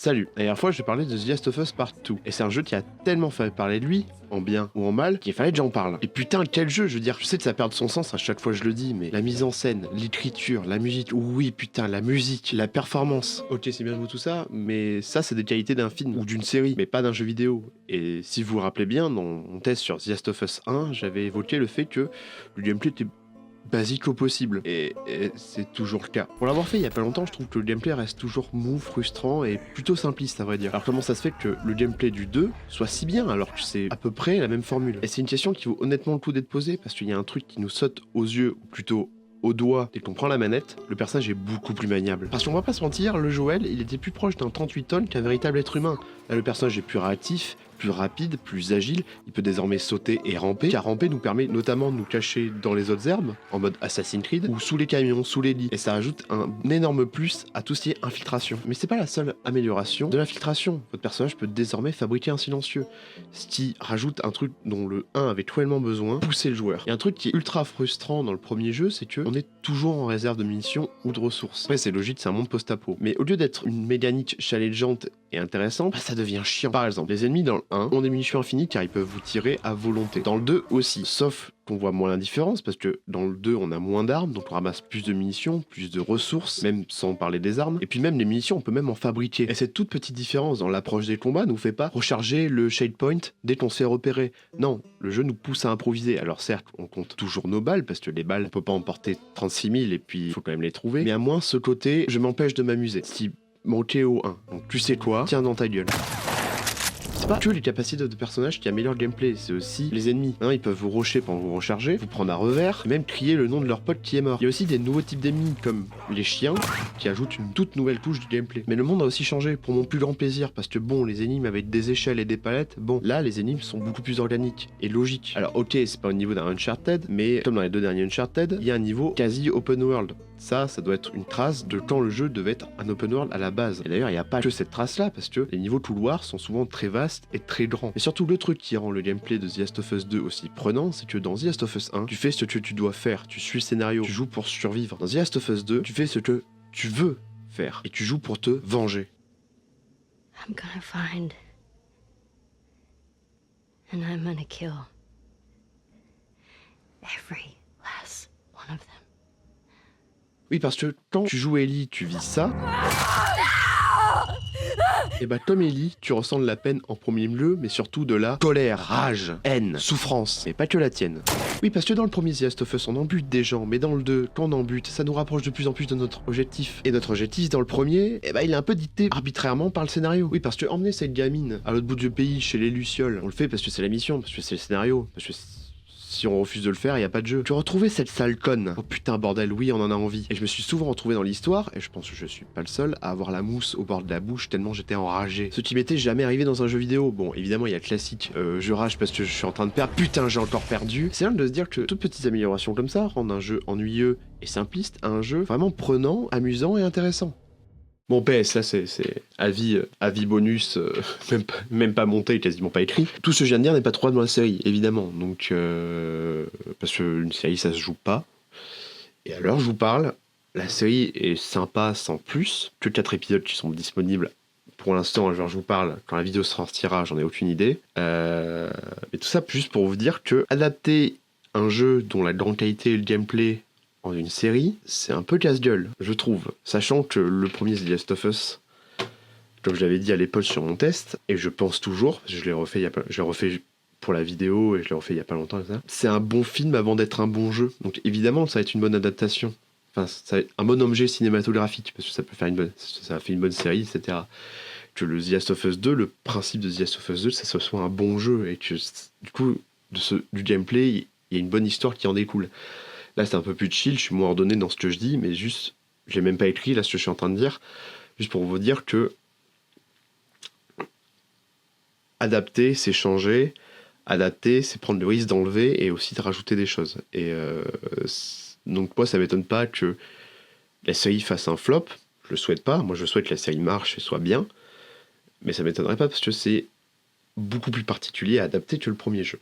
Salut, la dernière fois je parlais de The Last of Us Part 2, et c'est un jeu qui a tellement fait parler de lui, en bien ou en mal, qu'il fallait que j'en parle. Et putain, quel jeu, je veux dire, je sais que ça perd son sens à chaque fois que je le dis, mais la mise en scène, l'écriture, la musique, oui putain, la musique, la performance. Ok, c'est bien beau tout ça, mais ça c'est des qualités d'un film ou d'une série, mais pas d'un jeu vidéo. Et si vous vous rappelez bien, dans mon test sur The Last of Us 1, j'avais évoqué le fait que le gameplay était basique au possible. Et c'est toujours le cas. Pour l'avoir fait il y a pas longtemps, je trouve que le gameplay reste toujours mou, frustrant et plutôt simpliste à vrai dire. Alors comment ça se fait que le gameplay du 2 soit si bien alors que c'est à peu près la même formule? Et c'est une question qui vaut honnêtement le coup d'être posée parce qu'il y a un truc qui nous saute aux yeux, ou plutôt au doigt, dès qu'on prend la manette, le personnage est beaucoup plus maniable. Parce qu'on va pas se mentir, le Joel, il était plus proche d'un 38 tonnes qu'un véritable être humain. Là, le personnage est plus réactif, plus rapide, plus agile, il peut désormais sauter et ramper, car ramper nous permet notamment de nous cacher dans les autres herbes, en mode Assassin's Creed, ou sous les camions, sous les lits, et ça ajoute un énorme plus à tout ce qui est infiltration. Mais c'est pas la seule amélioration de l'infiltration, votre personnage peut désormais fabriquer un silencieux, ce qui rajoute un truc dont le 1 avait cruellement besoin, pousser le joueur. Et un truc qui est ultra frustrant dans le premier jeu, c'est que on est toujours en réserve de munitions ou de ressources. Après c'est logique, c'est un monde post-apo, mais au lieu d'être une mécanique challengeante et intéressante, bah, ça devient chiant. Par exemple, les ennemis dans le 1 ont des munitions infinies car ils peuvent vous tirer à volonté. Dans le 2 aussi, sauf qu'on voit moins la différence parce que dans le 2 on a moins d'armes, donc on ramasse plus de munitions, plus de ressources, même sans parler des armes. Et puis même les munitions on peut même en fabriquer. Et cette toute petite différence dans l'approche des combats nous fait pas recharger le shade point dès qu'on se fait repérer. Non, le jeu nous pousse à improviser. Alors certes on compte toujours nos balles parce que les balles on peut pas en porter 36 000 et puis il faut quand même les trouver. Mais à moins ce côté je m'empêche de m'amuser. Ce qui manquait au 1. Donc tu sais quoi, tiens dans ta gueule. C'est pas que les capacités de personnages qui améliorent le gameplay, c'est aussi les ennemis. Ils peuvent vous rusher pendant que vous rechargez, vous prendre à revers, et même crier le nom de leur pote qui est mort. Il y a aussi des nouveaux types d'ennemis, comme les chiens, qui ajoutent une toute nouvelle touche du gameplay. Mais le monde a aussi changé, pour mon plus grand plaisir, parce que bon, les énigmes avec des échelles et des palettes, bon, là, les énigmes sont beaucoup plus organiques et logiques. Alors ok, c'est pas au niveau d'un Uncharted, mais comme dans les deux derniers Uncharted, il y a un niveau quasi open world. Ça doit être une trace de quand le jeu devait être un open world à la base. Et d'ailleurs, il n'y a pas que cette trace-là, parce que les niveaux couloirs sont souvent très vastes et très grands. Et surtout, le truc qui rend le gameplay de The Last of Us 2 aussi prenant, c'est que dans The Last of Us 1, tu fais ce que tu dois faire, tu suis le scénario, tu joues pour survivre. Dans The Last of Us 2, tu fais ce que tu veux faire, et tu joues pour te venger. I'm gonna find, and I'm gonna kill every last one of them. Oui, parce que quand tu joues Ellie, tu vis ça. Et bah comme Ellie, tu ressens de la peine en premier lieu, mais surtout de la colère, rage, haine, souffrance, mais pas que la tienne. Oui, parce que dans le premier The Last of Us, on embute des gens, mais dans le 2, quand on embute, ça nous rapproche de plus en plus de notre objectif. Et notre objectif, dans le premier, il est un peu dicté arbitrairement par le scénario. Oui, parce que emmener cette gamine à l'autre bout du pays, chez les Lucioles, on le fait parce que c'est la mission, parce que c'est le scénario, parce que si on refuse de le faire, y a pas de jeu. Tu retrouvais cette sale conne. Oh putain, bordel, oui, on en a envie. Et je me suis souvent retrouvé dans l'histoire, et je pense que je suis pas le seul, à avoir la mousse au bord de la bouche tellement j'étais enragé. Ce qui m'était jamais arrivé dans un jeu vidéo. Bon, évidemment, il y a le classique, je rage parce que je suis en train de perdre, putain, j'ai encore perdu. C'est dingue de se dire que toutes petites améliorations comme ça rendent un jeu ennuyeux et simpliste à un jeu vraiment prenant, amusant et intéressant. Bon, PS, là, c'est avis bonus, même pas monté, quasiment pas écrit. Tout ce que je viens de dire n'est pas trop dans la série, évidemment. Donc, parce qu'une série, ça se joue pas. Et à l'heure où je vous parle, la série est sympa sans plus. Que 4 épisodes qui sont disponibles pour l'instant, à l'heure où je vous parle. Quand la vidéo sortira, j'en ai aucune idée. Mais tout ça, juste pour vous dire que adapter un jeu dont la grande qualité et le gameplay en une série, c'est un peu casse-gueule, je trouve. Sachant que le premier The Last of Us, comme je l'avais dit à l'époque sur mon test, et je pense toujours, je l'ai refait pour la vidéo et je l'ai refait il y a pas longtemps, c'est un bon film avant d'être un bon jeu. Donc évidemment, ça va être une bonne adaptation. Enfin, ça va être un bon objet cinématographique, parce que ça peut faire ça a fait une bonne série, etc. Que le The Last of Us 2, le principe de The Last of Us 2, c'est que ce soit un bon jeu, et que du coup, du gameplay, il y a une bonne histoire qui en découle. Là, c'est un peu plus chill, je suis moins ordonné dans ce que je dis, mais juste, je l'ai même pas écrit, là, ce que je suis en train de dire, juste pour vous dire que adapter, c'est changer, adapter, c'est prendre le risque d'enlever et aussi de rajouter des choses. Et donc, moi, ça m'étonne pas que la série fasse un flop, je le souhaite pas, moi, je souhaite que la série marche et soit bien, mais ça m'étonnerait pas parce que c'est beaucoup plus particulier à adapter que le premier jeu.